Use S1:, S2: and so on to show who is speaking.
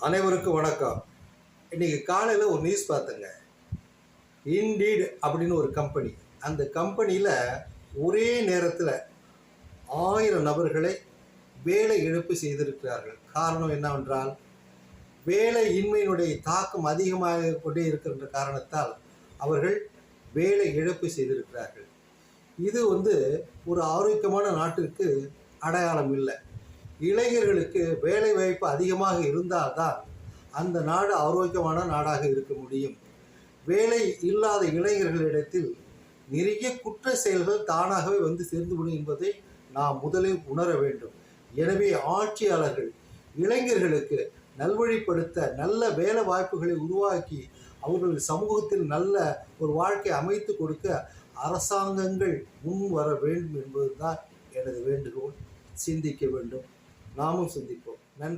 S1: அனைவருக்கும் வணக்கம். இன்றைக்கி காலையில் ஒரு நியூஸ் பார்த்தேங்க. இண்டீட் அப்படின்னு ஒரு கம்பெனி, அந்த கம்பெனியில் ஒரே நேரத்தில் 1000 நபர்களை வேலை இழப்பு செய்திருக்கிறார்கள். காரணம் என்னவென்றால், வேலையின்மையினுடைய தாக்கம் அதிகமாக கொண்டே இருக்கின்ற காரணத்தால் அவர்கள் வேலை இழப்பு செய்திருக்கிறார்கள். இது ஒரு ஆரோக்கியமான நாட்டிற்கு அடையாளம் இல்லை. இளைஞர்களுக்கு வேலை வாய்ப்பு அதிகமாக இருந்தால்தான் அந்த நாடு ஆரோக்கியமான நாடாக இருக்க முடியும். வேலை இல்லாத இளைஞர்களிடத்தில் நிறைய குற்ற செயல்கள் தானாகவே சேர்ந்துவிடும் என்பதை நாம் முதலில் உணர வேண்டும். எனவே ஆட்சியாளர்கள் இளைஞர்களுக்கு நல்வழிப்படுத்த நல்ல வேலை வாய்ப்புகளை உருவாக்கி அவர்கள் சமூகத்தில் நல்ல ஒரு வாழ்க்கை அமைத்து கொடுக்க அரசாங்கங்கள் முன் வர வேண்டும் என்பதுதான் எனது வேண்டுகோள். சிந்திக்க வேண்டும். நாமும் சிந்திப்போம். நன்றி.